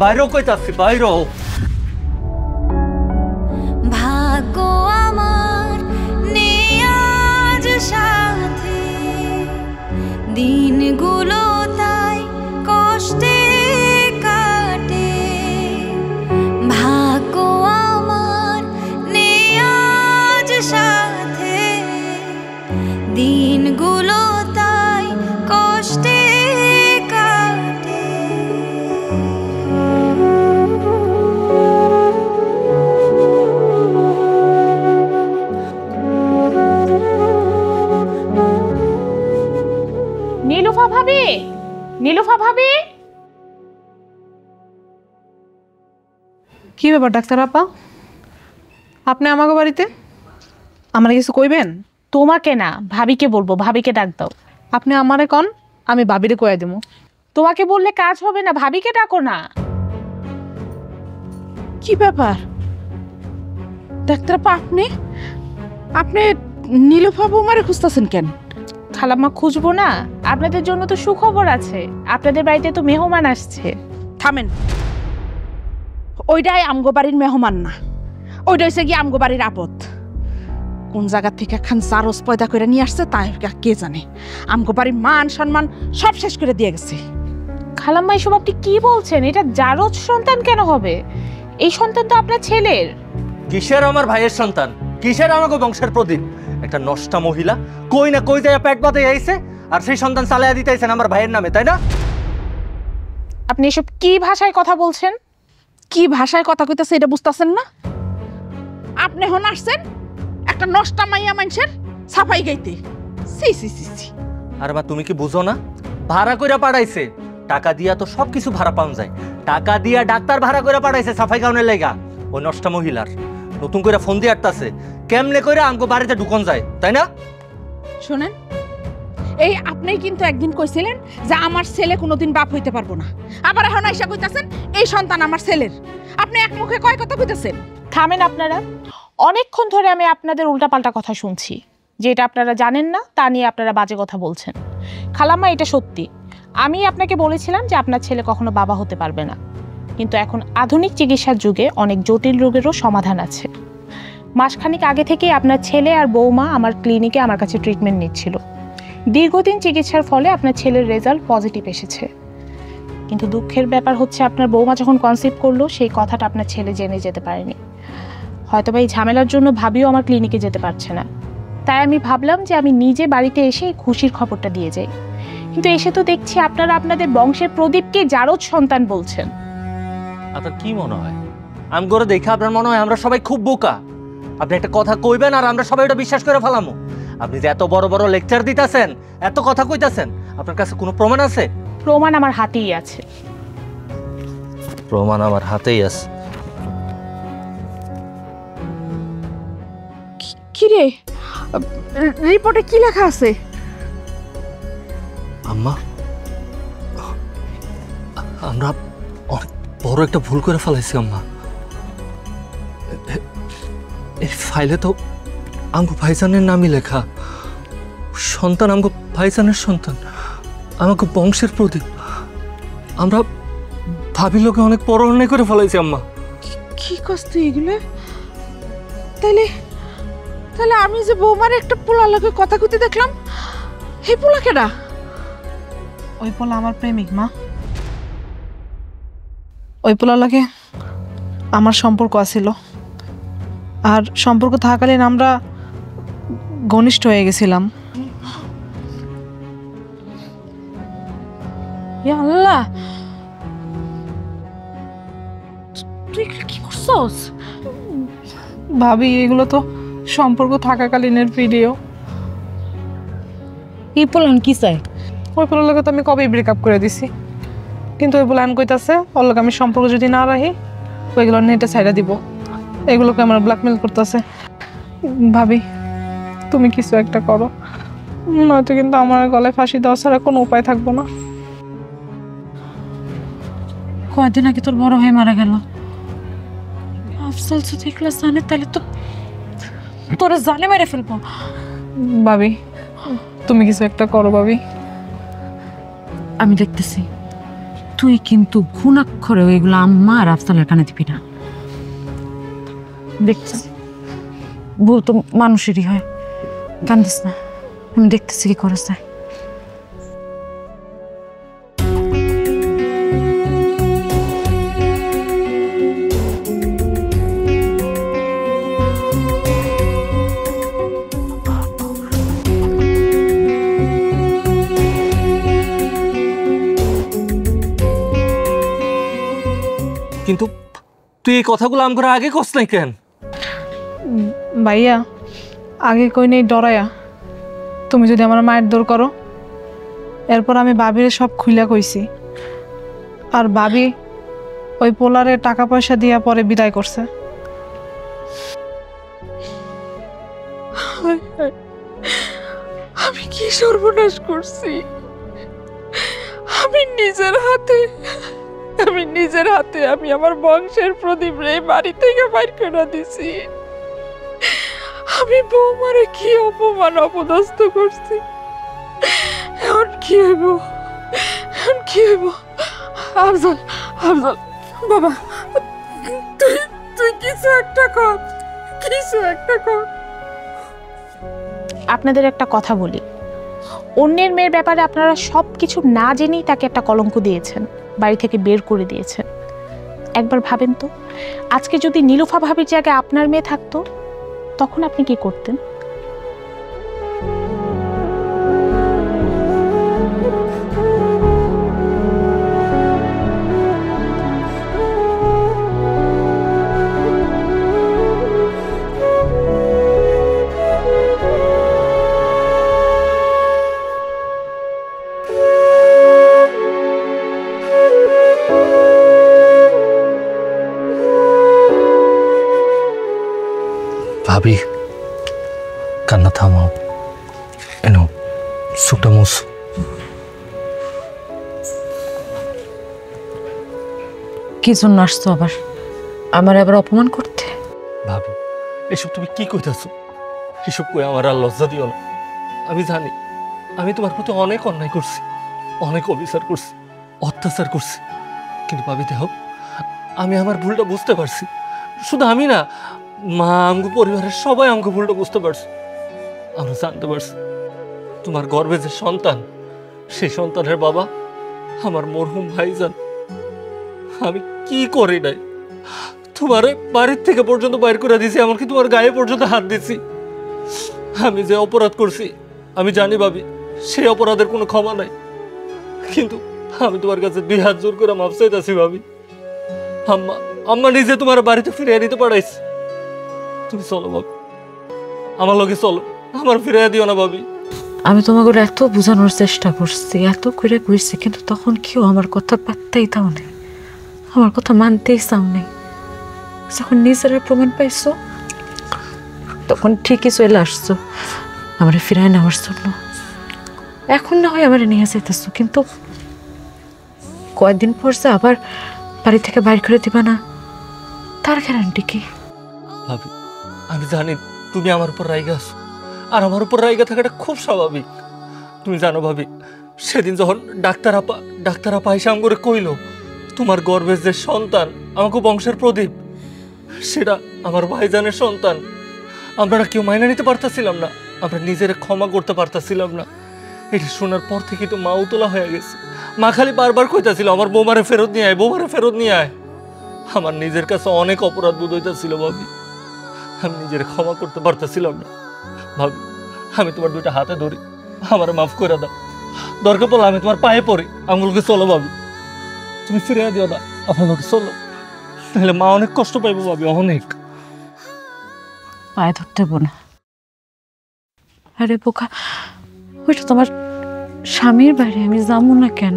বাইরো কইতাছি, বাইরো। ভাগ্য আমার নিয়াজ সাথে, দিনগুলো তাই কষ্টে কাটে। ভাগ্য আমার নিয়াজ সাথে, দিনগুলো তাই কষ্টে কাটে। নীলুফা ভাবি, নীলুফা ভাবি। কি ব্যাপার ডাক্তার আপা, আপনি আমাকে বাড়িতে? আমার কিছু কইবেন? তোমাকে না, ভাবিকে বলবো। ভাবিকে ডাক দাও। আপনি আমারে কন, আমি ভাবিরে কইয়া দেবো। তোমাকে বললে কাজ হবে না, ভাবিকে ডাকো না। কি ব্যাপার ডাক্তার আপা, আপনি নীলুফা বৌমারে খুঁজতেছেন কেন? খালাম্মা খুঁজবো না? আপনাদের জন্য তো সুখবর আছে, আপনাদের বাড়িতে তো মেহমান আসছে। থামেন, ওইটাই আমগো বাড়ির মেহমান না, ওইটা হচ্ছে কি আমগো বাড়ির আপদ। কোন জায়গা থেকে খান জারস পয়দা করে নিয়ে আসছে তাই কে জানে। আমগো বাড়ির মান সম্মান সব শেষ করে দিয়ে গেছে। খালাম্মা এসব আপনি কি বলছেন? এটা জারজ সন্তান কেন হবে? এই সন্তান তো আপনার ছেলের। কিসের আমার ভাইয়ের সন্তান, কিসের আমাকে বংশের প্রদীপ? একটা নষ্টা মহিলা কই না কই যায় পেট বাঁধে আইছে, আর সেই সন্তান চালাইয়া দিতেছেন আমার ভাইয়ের নামে, তাই না? আপনি এসব কি ভাষায় কথা বলছেন? কি ভাষায় কথা কইতাছে এটা বুঝতাছেন না? আপনি হন আসছেন একটা নষ্টা মাইয়া মানুষের সাফাই গাইতে। সি সি সি সি। আর মা তুমি কি বুঝো না? ভাড়া কইরা পাঠাইছে, টাকা দিয়া তো সবকিছু ভাড়া পাওয়া যায়। টাকা দিয়া ডাক্তার ভাড়া কইরা পাঠাইছে সাফাই গাউনের লাগা। ওই নষ্টা মহিলার নতুন করে ফোন দিয়ে আটতাছে কেমনে কইরা আমগো বাড়িতে ঢুকন যায়, তাই না? শুনেন, এই আপনি কিন্তু একদিন কইছিলেন যে আমার ছেলে কোনোদিন বাপ হইতে পারবো না, আবার এখন আইসা কইতাছেন এই সন্তান আমার ছেলের। আপনি এক মুখে কয় কথা কইতাছেন? থামেন আপনারা। অনেকক্ষণ ধরে আমি আপনাদের উল্টাপাল্টা কথা শুনছি, যেটা আপনারা জানেন না তা নিয়ে আপনারা বাজে কথা বলছেন। খালাম্মা, এটা সত্যি, আমি আপনাকে বলেছিলাম যে আপনার ছেলে কখনো বাবা হতে পারবে না, কিন্তু এখন আধুনিক চিকিৎসার যুগে অনেক জটিল রোগেরও সমাধান আছে। মাসখানেক আগে থেকেই আপনার ছেলে আর বৌমা আমার ক্লিনিকে আমার কাছে ট্রিটমেন্ট নিচ্ছিল। দীর্ঘদিন চিকিৎসার ফলে আপনার ছেলের রেজাল্ট পজিটিভ এসেছে। কিন্তু দুঃখের ব্যাপার হচ্ছে আপনার বৌমা যখন কনসিভ করলো সেই কথাটা আপনার ছেলে জেনে যেতে পারেনি। হয়তোবা এই ঝামেলার জন্য ভাবিও আমার ক্লিনিকে যেতে পারছে না। তাই আমি ভাবলাম যে আমি নিজে বাড়িতে এসে খুশির খবরটা দিয়ে যাই। কিন্তু এসে তো দেখছি আপনারা আপনাদের বংশের প্রদীপকে জারজ সন্তান বলছেন। আপনার কি মনে হয় আমি করে দেখে আপনার মনে হয় আমরা সবাই খুব বোকা? আপনি একটা কথা কইবেন আর আমরা সবাই ওটা বিশ্বাস করে ফেলামো? আপনি যে এত বড় বড় লেকচার দিতেছেন, এত কথা কইতাছেন, আপনার কাছে কোনো প্রমাণ আছে? প্রমাণ আমার হাতেই আছে। প্রমাণ আমার হাতেই আছে? কি রে, রিপোর্টে কি লেখা আছে? আম্মা, আমরা অনেক বড় একটা ভুল করে ফেলাইছি আম্মা। এই ফাইলে তো আমগো ভাইজানের নামই লেখা। সন্তান আমগো ভাইজানের সন্তান, আমাকে বংশের প্রদীপ। আমরা ভাবি লোকে অনেক বড় অন্যায় করে ফেলাইছি আম্মা। কি কষ্ট এগুলো? তাইলে তাহলে আমি যে বৌমার একটা পোলার লগে কথা কইতে দেখলাম, এই পোলা কেডা? ওই পোলা আমার প্রেমিক মা। ওই পোলার লগে আমার সম্পর্ক আছিল, আর সম্পর্ক থাকাকালীন আমরা ঘনিষ্ঠ হয়ে গেছিলাম। ইয়া আল্লাহ, তুই কি করছস? ভাবি, এগুলো তো সম্পর্ক থাকাকালীনের ভিডিও। এই পোলান কি চাই? ওই পোলার লগে তো আমি কবেই ব্রেকআপ করে দিছি, কিন্তু ওই প্ল্যান কইতাছে ওর লগে আমি সম্পর্ক যদি না রাখি ওইগুলো নেটে ছাইড়া দিব। এগুলোকে আমার ব্ল্যাকমেল করতেছে। ভাবি, তুমি কিছু একটা করো, নয়তো কিন্তু আমার গলায় ফাঁসি দেওয়া ছাড়া কোনো উপায় থাকবো না। কয়দিন আগে তোর বড় ভাই মারা গেল। আফসাল যদি এগুলো জানে তাহলে তো তোরা জানে মেরে ফেলবো। ভাবি, তুমি কিছু একটা করো ভাবি। আমি দেখতেছি তুই কিন্তু ঘুণাক্ষরে ওইগুলো আম্মা আর আফসালের কানে দিবি না। দেখতেছি ভুল তো মানুষেরই হয়, কান্দিস না। আমি দেখতেছি কি করা যায়। কিন্তু তুই এই কথাগুলো আমার আগে কস নাই কেন? ভাইয়া, আগে কই নেই ডরায়া। তুমি যদি আমার মায়ের দৌড় করো, এরপর আমি ভাবিরে সব খুইলা কইছি। আর ভাবি ওই পোলারে টাকা পয়সা দিয়া পরে বিদায় করছে। আমি কি সর্বনাশ করছি? আমি নিজের হাতে আমি আমার বংশের প্রদীপ রে বাড়ি থেকে বাইর করে দিছি। আমি বৌমারে কি অপমান অপদস্থ করছি। এখন কি হইব, এখন কি হইব? আফজল, আফজল বাবা, তুই তুই কিছু একটা কর, কিছু একটা কর। আপনাদের একটা কথা বলি, অন্যের মেয়ের ব্যাপারে আপনারা সব কিছু না জেনেই তাকে একটা কলঙ্ক দিয়েছেন, বাড়ি থেকে বের করে দিয়েছেন। একবার ভাবেন তো, আজকে যদি নীলুফা ভাবির জায়গায় আপনার মেয়ে থাকতো, তখন আপনি কি করতেন? ভাবি, কান্না থামাও, এনো সুটা মুস। কি জন্য আসছো আবার? আমার আবার অপমান করতে? ভাবি, এসব তুমি কি কইতাছো? এসব কই আমার আর লজ্জা দিও না। আমি জানি আমি তোমার প্রতি অনেক অন্যায় করছি, অনেক অবিচার করছি, অত্যাচার করছি, কিন্তু ভাবি দেখো, আমি আমার ভুলটা বুঝতে পারছি। শুধু আমি না, মা, আমগো পরিবারের সবাই আমগো ভুলটা বুঝতে পারছি। আমরা জানতে পারছি তোমার গর্ভে যে সন্তান, সেই সন্তানের বাবা আমার মরহুম ভাইজান। আমি কি করি নাই, তোমার বাড়ির থেকে পর্যন্ত বাইর করে দিয়েছি, এমনকি তোমার গায়ে পর্যন্ত হাত দিছি। আমি যে অপরাধ করছি আমি জানি ভাবি, সেই অপরাধের কোনো ক্ষমা নাই, কিন্তু আমি তোমার কাছে 2 হাত জোর করে মাফ চাইতাছি ভাবি। আম্মা, আম্মা নিজে তোমার বাড়িতে ফিরিয়ে দিতে পারাইছে। তুমি চলো ভাবি, আমার লগে চলো, আমার ফিরিয়ে দিও না ভাবি। আমি তোমাকে এত বোঝানোর চেষ্টা করছি, এত করে কইছি, কিন্তু তখন কেউ আমার কথা পাত্তাই দাও নাই, আমার কথা মানতেই চাও নাই। যখন নিজের প্রমাণ পাইছো, তখন ঠিকই চলে আসছো আমার ফিরায় নেওয়ার জন্য। এখন না হয় আমার নিয়ে যেতেছো, কিন্তু কয়েকদিন পর যে আবার বাড়ি থেকে বাইর করে দিবা না, তার গ্যারান্টি কি? ভাবি, আমি জানি তুমি আমার উপর রাইগা আছো, আর আমার উপর রাইগা থাকাটা খুব স্বাভাবিক। তুমি জানো ভাবি, সেদিন যখন ডাক্তার আপা এসে আমাকে কইল তোমার গর্ভের যে সন্তান আমাকে বংশের প্রদীপ, সেটা আমার ভাইজানের সন্তান, আমরা কেউ মাইনা নিতে পারতাছিলাম না, আমরা নিজের ক্ষমা করতে পারতাছিলাম না। এটা শোনার পর থেকে তো মা উতলা হয়ে গেছে। মা খালি বারবার কইতাছিল আমার বৌমারে ফেরত নিয়ে আয়, বৌমারে ফেরত নিয়ে আয়। আমার নিজের কাছে অনেক অপরাধ বোধ হইতাছিল ভাবি, আমি নিজের ক্ষমা করতে পারতাছিলাম না। ভাবি, আমি তোমার 2টা হাতে ধরি, আমার মাফ করে দাও। দরকার পড়লে আমি তোমার পায়ে পড়ি, আঙুলকে চলো ভাবি, তুমি ফিরে দিও না, আমার লোকে চলো, তাহলে মা অনেক কষ্ট পাইবো ভাবি, অনেক। পায়ে ধরতে না। আরে বোকা, ওইটা তোমার স্বামীর বাড়ি, আমি যাবো না কেন?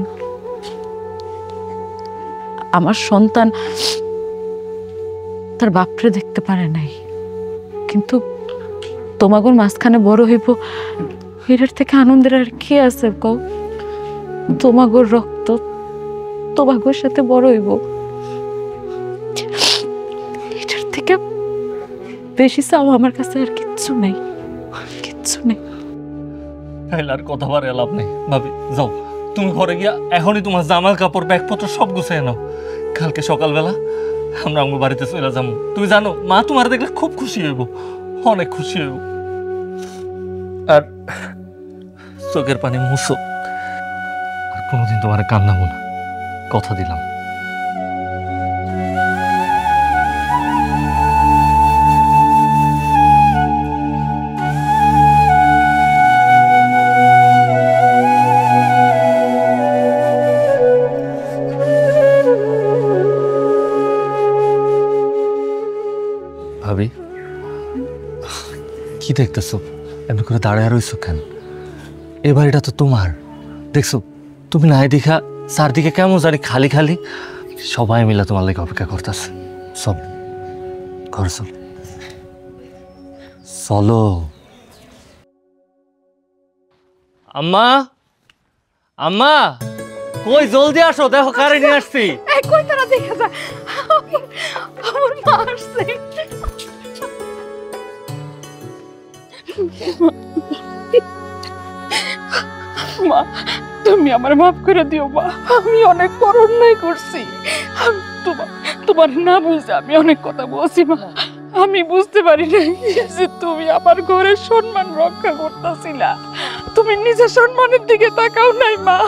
আমার সন্তান তার বাপরে দেখতে পারে নাই, কিন্তু তোমাগোর মাঝখানে বড় হইব, এটার থেকে আনন্দের আর কি আছে কও? তোমাগোর রক্ত তোমাগোর সাথে বড় হইব, এটার থেকে বেশি চাও আমার কাছে আর কিচ্ছু নেই, কিচ্ছু নেই। তাহলে আর কথা বারে লাভ নেই ভাবি, যাও তুমি ঘরে গিয়া এখনই তোমার জামাল কাপড় ব্যাগপত্র সব গুছিয়ে নাও। কালকে সকালবেলা আমরা আমার বাড়িতে চলে যাবো। তুমি জানো মা তোমার দেখলে খুব খুশি হইব, অনেক খুশি হইব। আর চোখের পানি মুছো, আর কোনোদিন তোমার কান্নাবো না, কথা দিলাম। ভাবি, কি দেখতেছো? এমনি করে দাঁড়ায় রইছো কেন? এবার এটা তো তোমার, দেখছো তুমি নাই দেখা চারদিকে কেমন জানি খালি খালি, সবাই মিলে তোমার লেগে অপেক্ষা করতেছে। সব ঘর চল, চলো। আম্মা, আম্মা কই, জলদি আসো, দেখো কারে নিয়ে আসছি। কই তারা দেখা যায়, আমার মা আসছে। মা তুমি আমার মাফ করে দিও মা, আমি অনেক বড় অন্যায় করছি। তোমার না বুঝে আমি অনেক কথা বলছি মা। আমি বুঝতে পারি নাই যে তুমি আমার ঘরের সম্মান রক্ষা করতেছিলা, তুমি নিজের সম্মানের দিকে তাকাও নাই মা।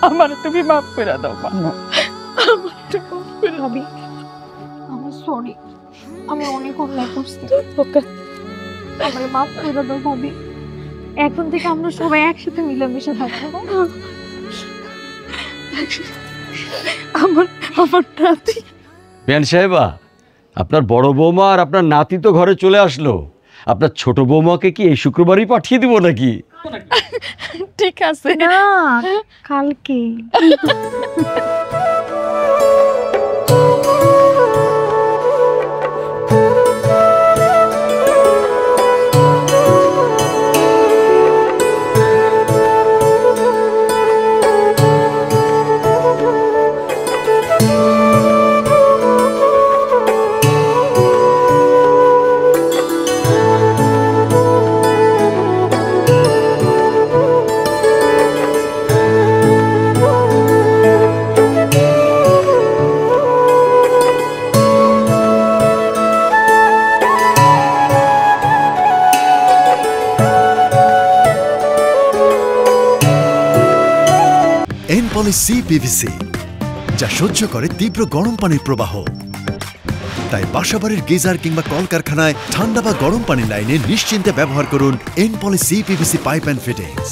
আমার তুমি মাফ করে দাও মা, আমার মাফ করে দাও। আমার সরি, আমি অনেক অন্যায় করছি, আমার মাফ করে দাও ভাবি। এখন থেকে আমরা সবাই একসাথে মিলেমিশে থাকবো। আমার নাতি। বেন সাহেবা, আপনার বড় বৌমা আর আপনার নাতি তো ঘরে চলে আসলো, আপনার ছোট বৌমাকে কি এই শুক্রবারই পাঠিয়ে দিব নাকি? ঠিক আছে না, কালকে। CPVC যা সহ্য করে তীব্র গরম পানির প্রবাহ, তাই বাসাবাড়ির গিজার কিংবা কলকারখানায় ঠান্ডা বা গরম পানির লাইনে নিশ্চিন্তে ব্যবহার করুন এনপলি CPVC পাইপ অ্যান্ড ফিটিংস।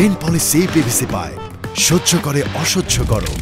এনপলি CPVC পাইপ সহ্য করে অসহ্য গরম।